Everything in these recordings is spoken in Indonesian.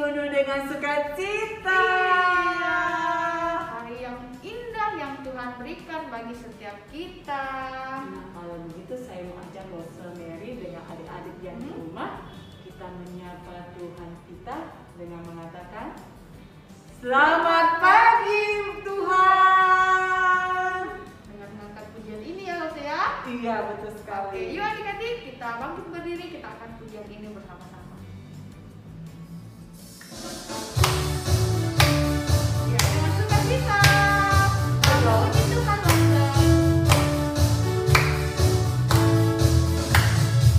penuh dengan sukacita. Hari yang indah yang Tuhan berikan bagi setiap kita. Nah, kalau begitu saya mau ajak Rose Mary dengan adik-adik yang di rumah. Kita menyapa Tuhan kita dengan mengatakan, Selamat pagi Tuhan. Dengan mengangkat pujian ini ya Rose ya. Iya, betul sekali. Oke, yuk adik-adik kita bangkit berdiri, kita akan pujian ini bersama-sama. Ya, dengan sukacita. Puji Tuhan Rose.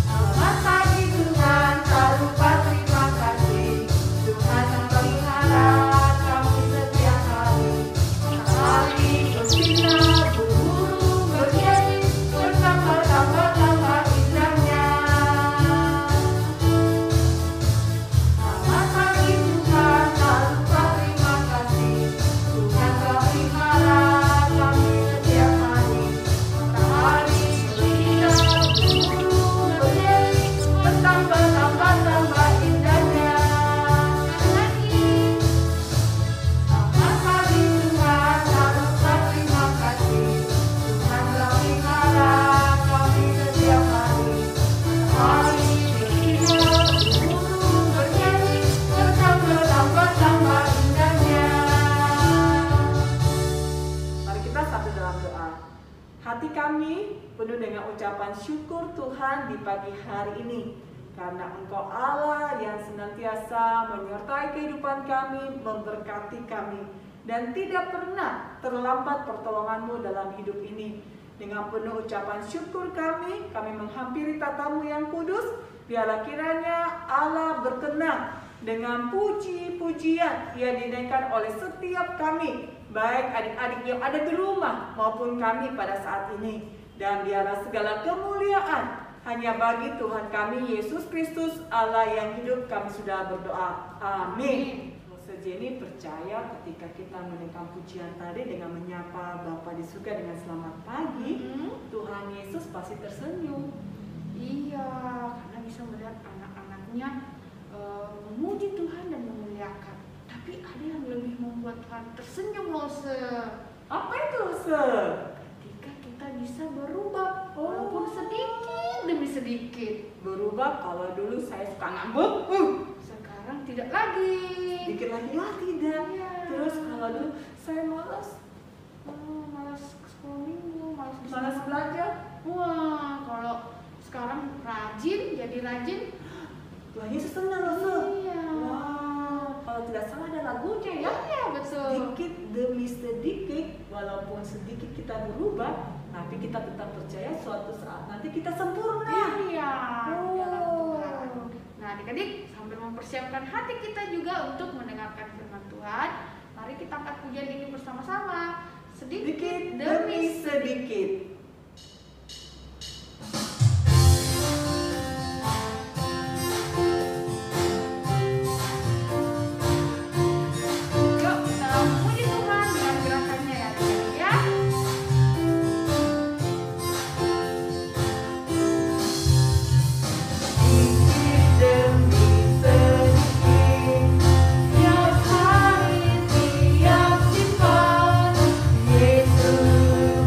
Selamat pagi Tuhan, tak lupa terima kasih. Tuhan yang pelihara kami setiap hari. Matahari bersinar, burung bernyanyi, bertambah-tambah indahnya. Selamat pagi Tuhan, tak lupa terima kasih. Tuhan pelihara kami setiap hari. Matahari bersinar, burung bernyanyi, bertambah-tambah indahnya. Selamat pagi Tuhan, tak lupa terima kasih. Tuhan pelihara kami setiap hari. Matahari bersinar, burung bernyanyi, bertambah-tambah indahnya. Mari kita satu dalam doa. Hati kami penuh dengan ucapan syukur Tuhan di pagi hari ini, karena Engkau Allah yang senantiasa menyertai kehidupan kami, memberkati kami, dan tidak pernah terlambat pertolongan-Mu dalam hidup ini. Dengan penuh ucapan syukur kami menghampiri tatamu yang kudus. Biarlah kiranya Allah berkenan dengan puji-pujian yang dinaikkan oleh setiap kami, baik adik-adik yang ada di rumah maupun kami pada saat ini. Dan biarlah segala kemuliaan hanya bagi Tuhan kami Yesus Kristus Allah yang hidup. Kami sudah berdoa. Amin. Jenny percaya ketika kita mendengar pujian tadi dengan menyapa Bapa di surga dengan selamat pagi, Tuhan Yesus pasti tersenyum. Iya, karena bisa melihat anak-anaknya memuji Tuhan dan memuliakan. Tapi ada yang lebih membuat Tuhan tersenyum loh, Apa itu, ketika kita bisa berubah, walaupun sedikit demi sedikit. Berubah. Kalau dulu saya suka ngambek, Sekarang tidak lagi. dikit lagi tidak. Iya. Terus kalau dulu saya malas Malas sekolah minggu, malas belajar. Wah, kalau sekarang rajin, jadi rajin. Tuhan Yesus senang loh. Iya. Wow, kalau tidak salah ada lagunya ya. Iya, betul. Sedikit demi sedikit, walaupun sedikit kita berubah, tapi kita tetap percaya suatu saat nanti kita sempurna. Iya, Oh. dalam Tuhan. Nah, adik-adik, sambil mempersiapkan hati kita juga untuk mendengarkan firman Tuhan, mari kita angkat pujian ini bersama-sama. Sedikit demi sedikit. Yuk, kita memuji Tuhan dengan gerakannya ya, adik-adik ya. Sedikit demi sedikit, tiap hari, tiap sifat, Yesus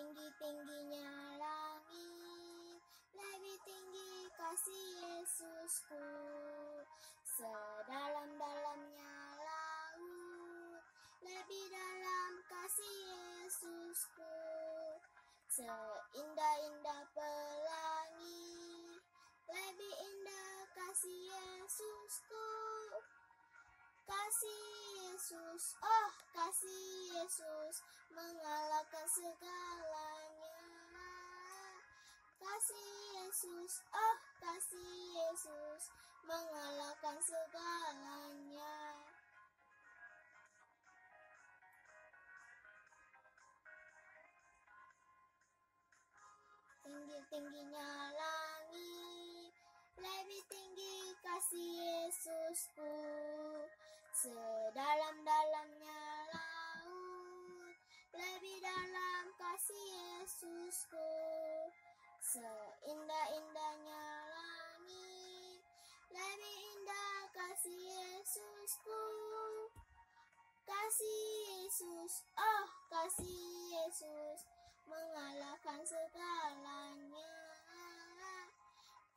Tinggi-tingginya langit, lebih tinggi kasih Yesusku. Sedalam-dalamnya laut, lebih dalam kasih Yesusku. Seindah-indah pelangi, lebih indah kasih Yesusku. Kasih Yesus, oh kasih Yesus, mengalahkan segalanya. Kasih Yesus, oh kasih Yesus, mengalahkan segalanya. Tinggi-tingginya langit, lebih tinggi kasih Yesusku. Sedalam-dalamnya laut, lebih dalam kasih Yesusku. Seindah-indahnya langit, lebih indah kasih Yesusku. Kasih Yesus, oh kasih Yesus, mengalahkan segalanya.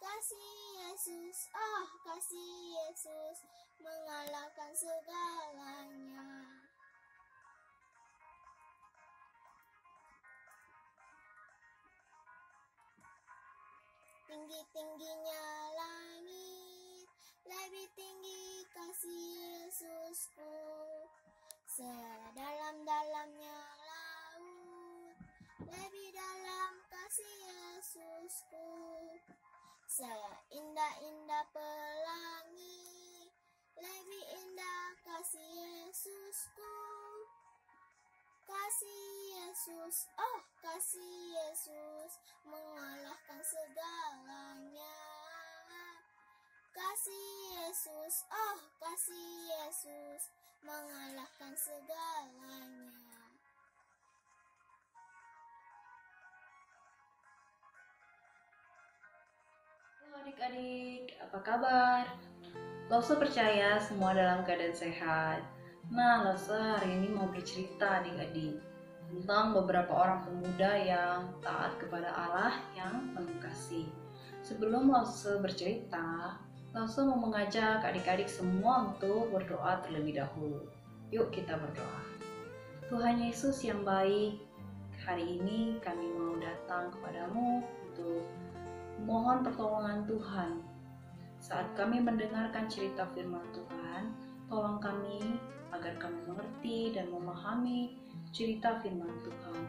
Kasih Yesus, oh kasih Yesus, mengalahkan segalanya. Tinggi-tingginya langit, lebih tinggi kasih Yesusku. Sedalam-dalamnya laut, lebih dalam kasih Yesusku. Seindah-indah pelangi, lebih indah kasih Yesusku. Kasih Yesus, oh kasih Yesus, mengalahkan segalanya. Kasih Yesus, oh kasih Yesus, mengalahkan segalanya. Halo adik-adik, apa kabar? Lose percaya semua dalam keadaan sehat. Nah, Lose hari ini mau bercerita adik-adik tentang beberapa orang pemuda yang taat kepada Allah yang penuh kasih. Sebelum Lose bercerita, Lose mau mengajak adik-adik semua untuk berdoa terlebih dahulu. Yuk kita berdoa. Tuhan Yesus yang baik, hari ini kami mau datang kepadamu untuk mohon pertolongan Tuhan. Saat kami mendengarkan cerita firman Tuhan, tolong kami agar kami mengerti dan memahami cerita firman Tuhan.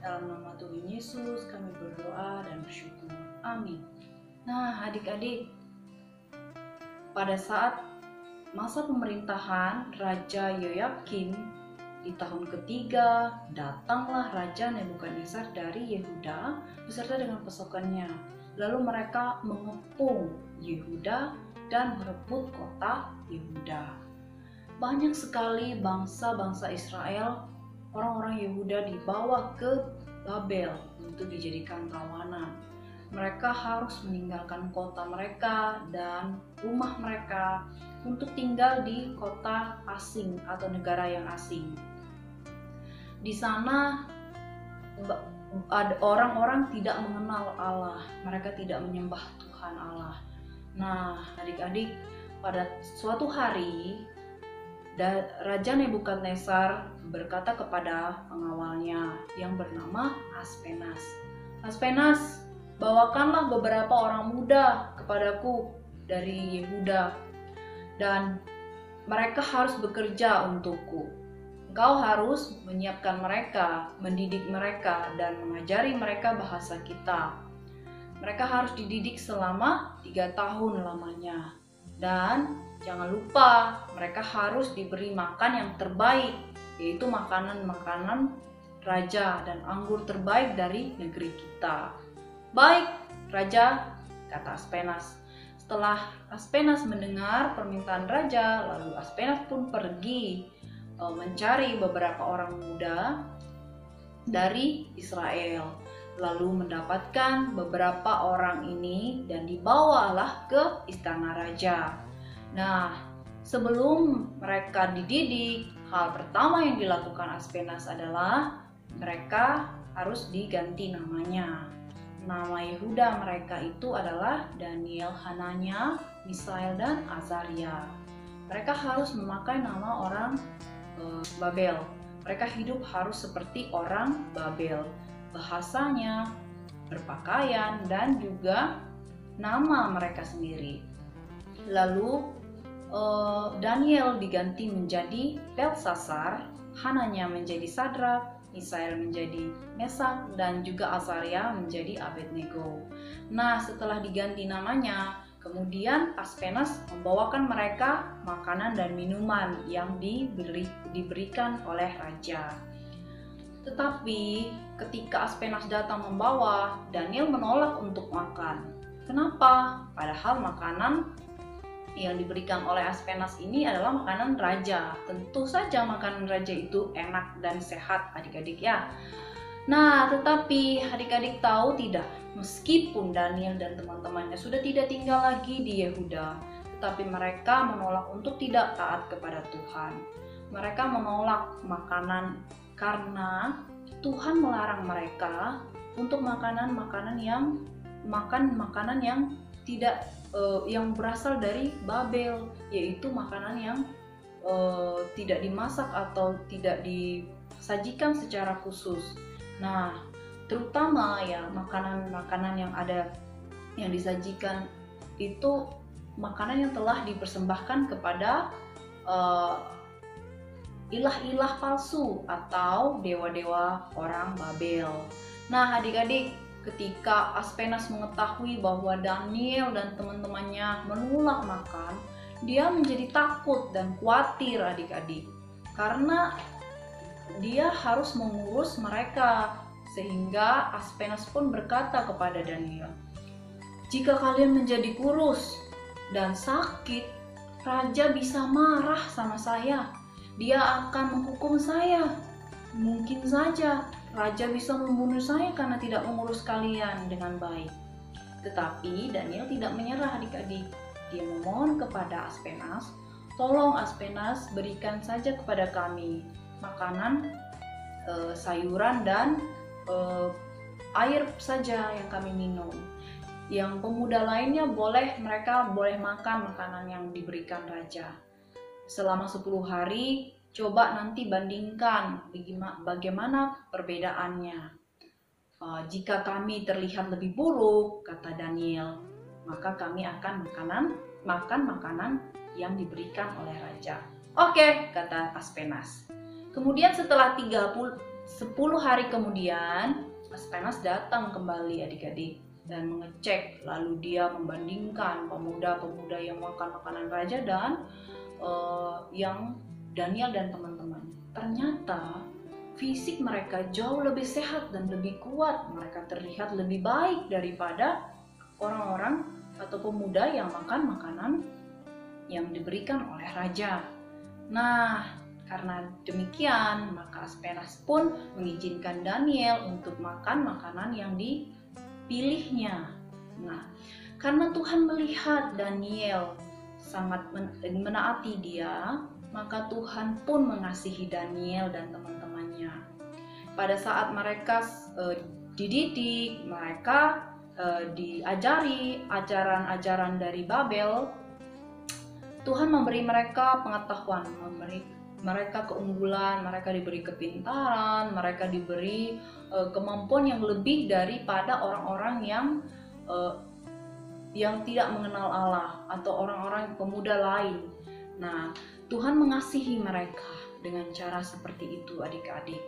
Dalam nama Tuhan Yesus kami berdoa dan bersyukur. Amin. Nah adik-adik, pada saat masa pemerintahan Raja Yoyakim di tahun ketiga, datanglah Raja Nebukadnezar dari Yehuda beserta dengan pasukannya. Lalu mereka mengepung Yehuda dan merebut kota Yehuda. Banyak sekali bangsa-bangsa Israel, orang-orang Yehuda dibawa ke Babel untuk dijadikan tawanan. Mereka harus meninggalkan kota mereka dan rumah mereka untuk tinggal di kota asing atau negara yang asing. Di sana orang-orang tidak mengenal Allah, mereka tidak menyembah Tuhan Allah. Nah, adik-adik, pada suatu hari Raja Nebukadnezar berkata kepada pengawalnya yang bernama Aspenas, "Aspenas, bawakanlah beberapa orang muda kepadaku dari Yehuda dan mereka harus bekerja untukku. Engkau harus menyiapkan mereka, mendidik mereka, dan mengajari mereka bahasa kita. Mereka harus dididik selama 3 tahun lamanya. Dan jangan lupa, mereka harus diberi makan yang terbaik, yaitu makanan-makanan raja dan anggur terbaik dari negeri kita." "Baik, Raja," kata Aspenas. Setelah Aspenas mendengar permintaan raja, lalu Aspenas pun pergi mencari beberapa orang muda dari Israel, lalu mendapatkan beberapa orang ini dan dibawalah ke istana raja. Nah, sebelum mereka dididik, hal pertama yang dilakukan Aspenas adalah mereka harus diganti namanya. Nama Yehuda mereka itu adalah Daniel, Hananya, Misael, dan Azaria. Mereka harus memakai nama orang Babel. Mereka hidup harus seperti orang Babel. Bahasanya, berpakaian, dan juga nama mereka sendiri. Lalu Daniel diganti menjadi Belsasar, Hananya menjadi Sadrak, Misael menjadi Mesak, dan juga Azaria menjadi Abednego. Nah, setelah diganti namanya, kemudian Aspenas membawakan mereka makanan dan minuman yang diberikan oleh raja. Tetapi ketika Aspenas datang membawa, Daniel menolak untuk makan. Kenapa? Padahal makanan yang diberikan oleh Aspenas ini adalah makanan raja. Tentu saja makanan raja itu enak dan sehat, adik-adik ya. Nah, tetapi adik-adik tahu tidak, meskipun Daniel dan teman-temannya sudah tidak tinggal lagi di Yehuda, tetapi mereka menolak untuk tidak taat kepada Tuhan. Mereka menolak makanan karena Tuhan melarang mereka untuk makan makanan yang tidak yang berasal dari Babel, yaitu makanan yang tidak dimasak atau tidak disajikan secara khusus. Nah, terutama ya makanan-makanan yang disajikan itu makanan yang telah dipersembahkan kepada ilah-ilah palsu atau dewa-dewa orang Babel. Nah, adik-adik, ketika Aspenas mengetahui bahwa Daniel dan teman-temannya menolak makan, dia menjadi takut dan khawatir, adik-adik, karena dia harus mengurus mereka. Sehingga Aspenas pun berkata kepada Daniel, "Jika kalian menjadi kurus dan sakit, raja bisa marah sama saya. Dia akan menghukum saya. Mungkin saja raja bisa membunuh saya karena tidak mengurus kalian dengan baik." Tetapi Daniel tidak menyerah, adik-adik. Dia memohon kepada Aspenas, "Tolong Aspenas, berikan saja kepada kami makanan, sayuran, dan air saja yang kami minum. Yang pemuda lainnya mereka boleh makan makanan yang diberikan raja. Selama 10 hari coba nanti bandingkan bagaimana perbedaannya. Jika kami terlihat lebih buruk," kata Daniel, "maka kami akan makan makanan yang diberikan oleh raja." "Oke," kata Aspenas. Kemudian setelah 10 hari kemudian, Aspenas datang kembali, adik-adik, dan mengecek. Lalu dia membandingkan pemuda-pemuda yang makan makanan raja dan yang Daniel dan teman-teman. Ternyata fisik mereka jauh lebih sehat dan lebih kuat. Mereka terlihat lebih baik daripada orang-orang atau pemuda yang makan makanan yang diberikan oleh raja. Nah, karena demikian, maka Aspenas pun mengizinkan Daniel untuk makan makanan yang dipilihnya. Nah, karena Tuhan melihat Daniel sangat menaati dia, maka Tuhan pun mengasihi Daniel dan teman-temannya. Pada saat mereka dididik, mereka diajari ajaran-ajaran dari Babel, Tuhan memberi mereka pengetahuan, memberi mereka keunggulan, mereka diberi kepintaran, mereka diberi kemampuan yang lebih daripada orang-orang yang tidak mengenal Allah atau orang-orang pemuda lain. Nah, Tuhan mengasihi mereka dengan cara seperti itu, adik-adik.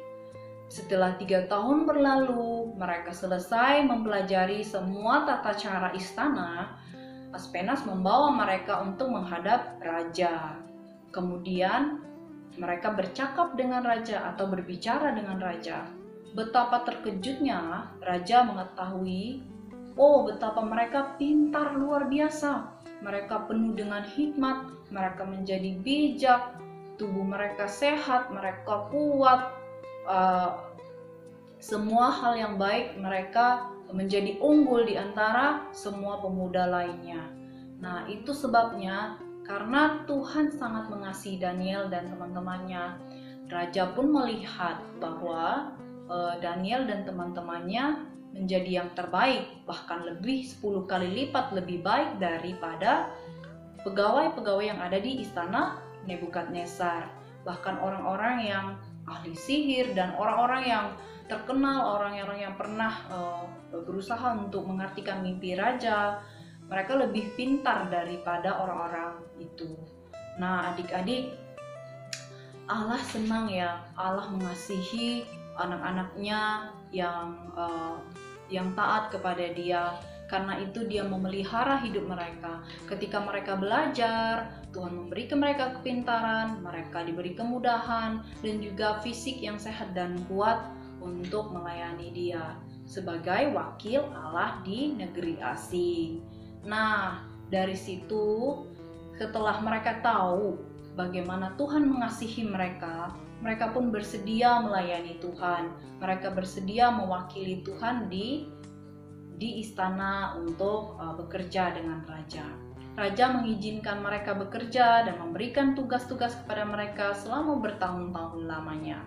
Setelah 3 tahun berlalu, mereka selesai mempelajari semua tata cara istana. Aspenas membawa mereka untuk menghadap raja. Kemudian mereka bercakap dengan raja atau berbicara dengan raja. Betapa terkejutnya raja mengetahui, betapa mereka pintar luar biasa. Mereka penuh dengan hikmat, mereka menjadi bijak, tubuh mereka sehat, mereka kuat. Semua hal yang baik mereka menjadi unggul di antara semua pemuda lainnya. Nah, itu sebabnya karena Tuhan sangat mengasihi Daniel dan teman-temannya. Raja pun melihat bahwa Daniel dan teman-temannya menjadi yang terbaik, bahkan lebih 10 kali lipat lebih baik daripada pegawai-pegawai yang ada di istana Nebukadnezar. Bahkan orang-orang yang ahli sihir dan orang-orang yang terkenal, orang-orang yang pernah berusaha untuk mengartikan mimpi raja, mereka lebih pintar daripada orang-orang itu. Nah, adik-adik, Allah senang ya, Allah mengasihi anak-anaknya yang taat kepada Dia. Karena itu Dia memelihara hidup mereka. Ketika mereka belajar, Tuhan memberi ke mereka kepintaran, mereka diberi kemudahan, dan juga fisik yang sehat dan kuat untuk melayani Dia sebagai wakil Allah di negeri asing. Nah, dari situ setelah mereka tahu bagaimana Tuhan mengasihi mereka, mereka pun bersedia melayani Tuhan. Mereka bersedia mewakili Tuhan di istana untuk bekerja dengan raja. Raja mengizinkan mereka bekerja dan memberikan tugas-tugas kepada mereka selama bertahun-tahun lamanya.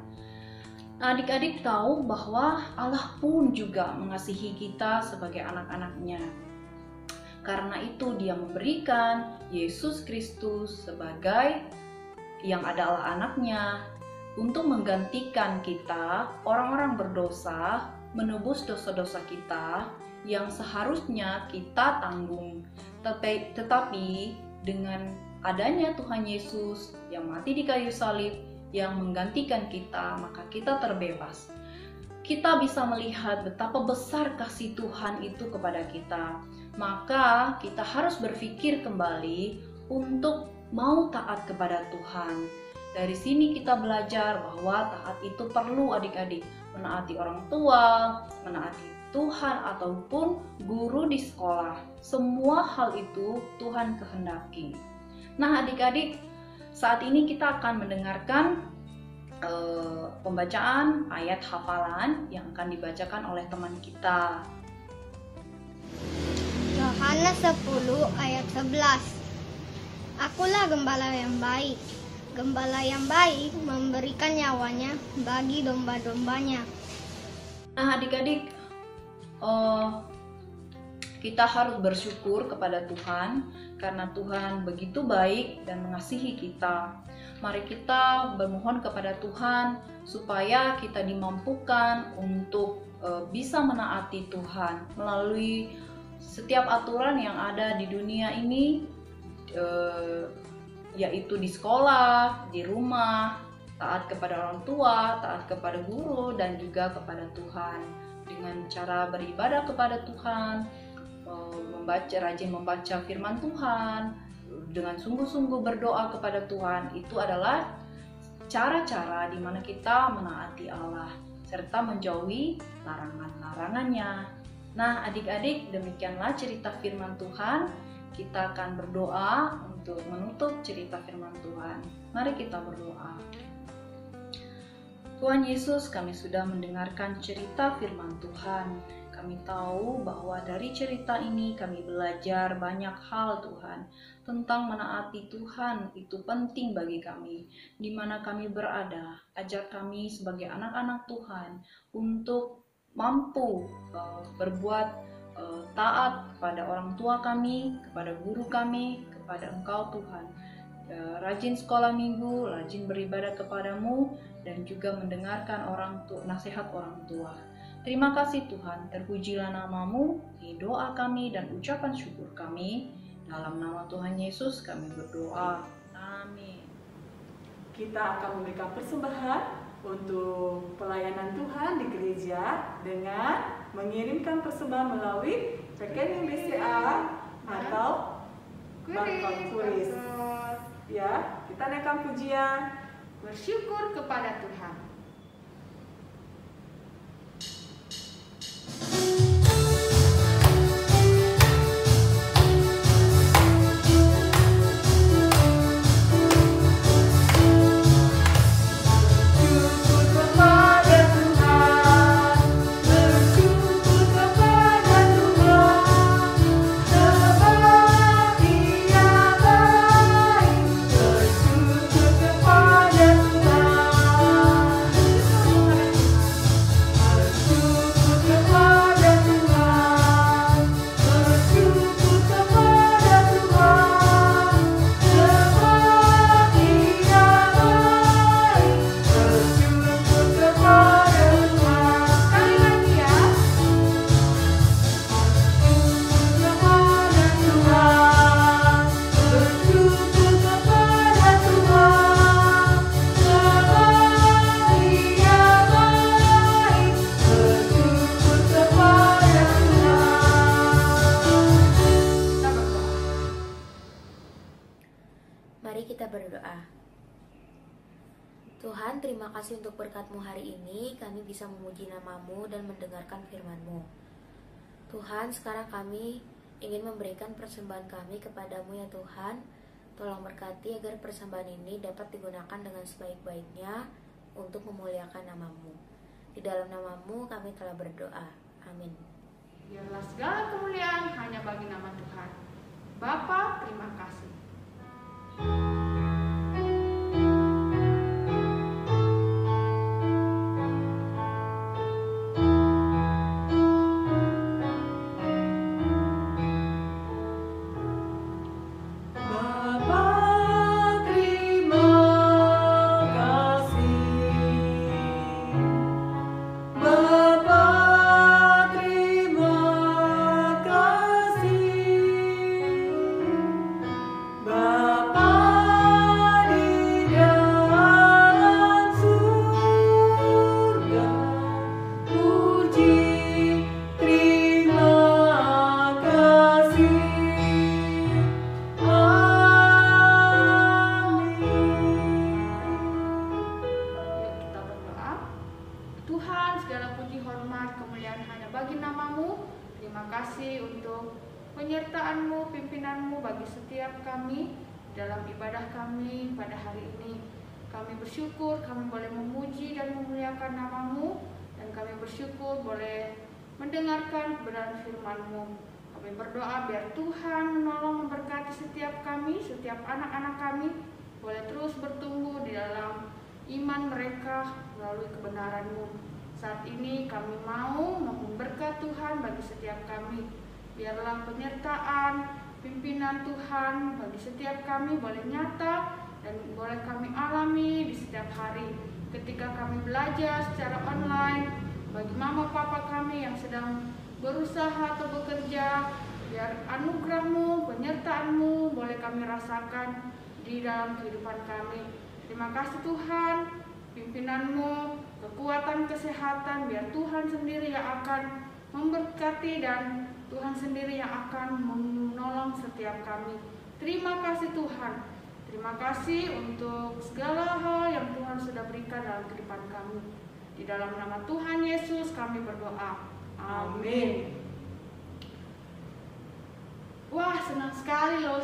Nah, adik-adik tahu bahwa Allah pun juga mengasihi kita sebagai anak-anaknya. Karena itu Dia memberikan Yesus Kristus sebagai yang adalah anaknya untuk menggantikan kita, orang-orang berdosa, menebus dosa-dosa kita yang seharusnya kita tanggung. Tetapi dengan adanya Tuhan Yesus yang mati di kayu salib, yang menggantikan kita, maka kita terbebas. Kita bisa melihat betapa besar kasih Tuhan itu kepada kita. Maka kita harus berpikir kembali untuk mau taat kepada Tuhan. Dari sini kita belajar bahwa taat itu perlu adik-adik. Menaati orang tua, menaati Tuhan ataupun guru di sekolah. Semua hal itu Tuhan kehendaki. Nah, adik-adik, saat ini kita akan mendengarkan pembacaan ayat hafalan yang akan dibacakan oleh teman kita. Yohanes 10 ayat 11. Akulah gembala yang baik. Gembala yang baik memberikan nyawanya bagi domba-dombanya. Nah, adik-adik, kita harus bersyukur kepada Tuhan karena Tuhan begitu baik dan mengasihi kita. Mari kita bermohon kepada Tuhan supaya kita dimampukan untuk bisa menaati Tuhan melalui setiap aturan yang ada di dunia ini, yaitu di sekolah, di rumah, taat kepada orang tua, taat kepada guru, dan juga kepada Tuhan. Dengan cara beribadah kepada Tuhan, rajin membaca firman Tuhan, dengan sungguh-sungguh berdoa kepada Tuhan, itu adalah cara-cara di mana kita menaati Allah, serta menjauhi larangan-larangannya. Nah, adik-adik, demikianlah cerita firman Tuhan. Kita akan berdoa untuk menutup cerita firman Tuhan. Mari kita berdoa. Tuhan Yesus, kami sudah mendengarkan cerita firman Tuhan. Kami tahu bahwa dari cerita ini kami belajar banyak hal, Tuhan, tentang menaati Tuhan. Itu penting bagi kami, di mana kami berada. Ajar kami sebagai anak-anak Tuhan untuk mampu berbuat taat kepada orang tua kami, kepada guru kami, kepada Engkau Tuhan. Rajin sekolah minggu, rajin beribadah kepadamu, dan juga mendengarkan nasihat orang tua. Terima kasih Tuhan, terpujilah namamu, doa kami dan ucapan syukur kami. Dalam nama Tuhan Yesus kami berdoa. Amin. Kita akan memberikan persembahan untuk pelayanan Tuhan di gereja dengan mengirimkan persembahan melalui rekening BCA atau bank kuris. Ya, kita naikkan pujian, bersyukur kepada Tuhan. Bersyukur kepada Tuhan. Mari kita berdoa. Tuhan, terima kasih untuk berkat-Mu hari ini. Kami bisa memuji nama-Mu dan mendengarkan firman-Mu. Tuhan, sekarang kami ingin memberikan persembahan kami kepadamu ya Tuhan. Tolong berkati agar persembahan ini dapat digunakan dengan sebaik-baiknya untuk memuliakan nama-Mu. Di dalam nama-Mu kami telah berdoa. Amin. Biarlah segala kemuliaan hanya bagi nama Tuhan. Bapa, terima kasih. Penyertaan-Mu, pimpinan-Mu bagi setiap kami dalam ibadah kami pada hari ini. Kami bersyukur kami boleh memuji dan memuliakan nama-Mu, dan kami bersyukur boleh mendengarkan kebenaran firman-Mu. Kami berdoa biar Tuhan menolong memberkati setiap kami, setiap anak-anak kami boleh terus bertumbuh di dalam iman mereka melalui kebenaran-Mu. Saat ini kami mau memberkat Tuhan bagi setiap kami. Biarlah penyertaan pimpinan Tuhan bagi setiap kami boleh nyata dan boleh kami alami di setiap hari. Ketika kami belajar secara online, bagi mama papa kami yang sedang berusaha atau bekerja, biar anugerah-Mu, penyertaan-Mu boleh kami rasakan di dalam kehidupan kami. Terima kasih Tuhan, pimpinan-Mu, kekuatan, kesehatan, biar Tuhan sendiri yang akan memberkati dan Tuhan sendiri yang akan menolong setiap kami. Terima kasih Tuhan. Terima kasih untuk segala hal yang Tuhan sudah berikan dalam kehidupan kami. Di dalam nama Tuhan Yesus kami berdoa. Amin. Wah, senang sekali loh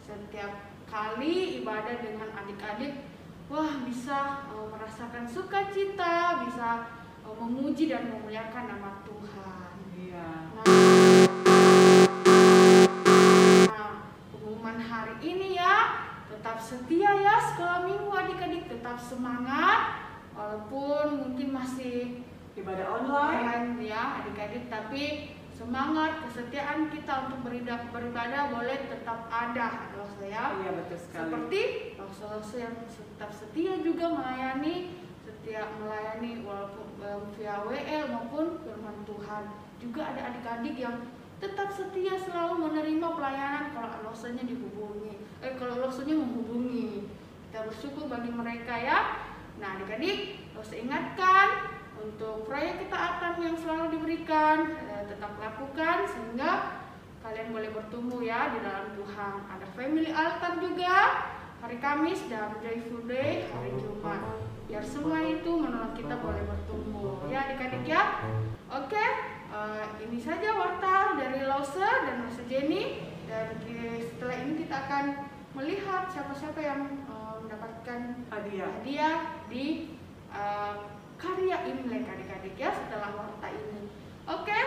setiap kali ibadah dengan adik-adik. Wah, bisa merasakan sukacita, bisa memuji dan memuliakan nama Tuhan. Nah, pengumuman hari ini ya, tetap setia ya sekolah minggu adik-adik, tetap semangat walaupun mungkin masih ibadah online ya adik-adik, tapi semangat kesetiaan kita untuk beribadah boleh tetap ada loh saya. Iya, betul sekali. Seperti loh yang tetap setia juga melayani walaupun via WL maupun firman Tuhan. Juga ada adik-adik yang tetap setia selalu menerima pelayanan kalau losennya menghubungi. Kita bersyukur bagi mereka ya. Nah adik-adik, harus ingatkan untuk proyek ketaatan yang selalu diberikan, tetap lakukan sehingga kalian boleh bertumbuh ya di dalam Tuhan. Ada family altar juga hari Kamis dan Joyful Day hari Jumat. Biar semua itu menolong kita boleh bertumbuh ya adik-adik ya. Oke. Ini saja warta dari Lause dan Lause Jenny, dan setelah ini kita akan melihat siapa-siapa yang mendapatkan hadiah di karya Imlek adik-adik ya setelah warta ini. Oke,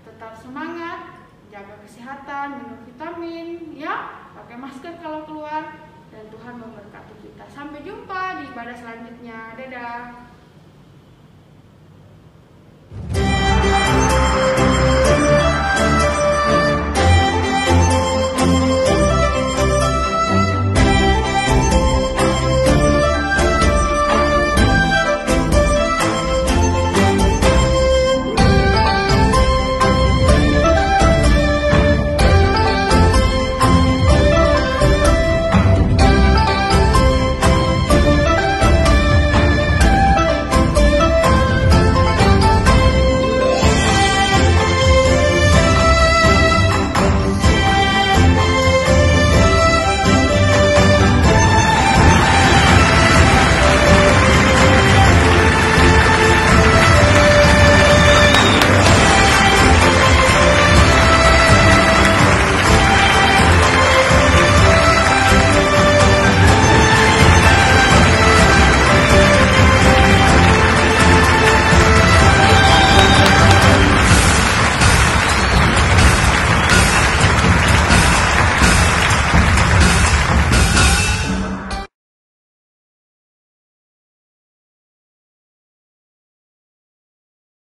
tetap semangat, jaga kesehatan, minum vitamin ya, pakai masker kalau keluar, dan Tuhan memberkati kita. Sampai jumpa di ibadah selanjutnya. Dadah.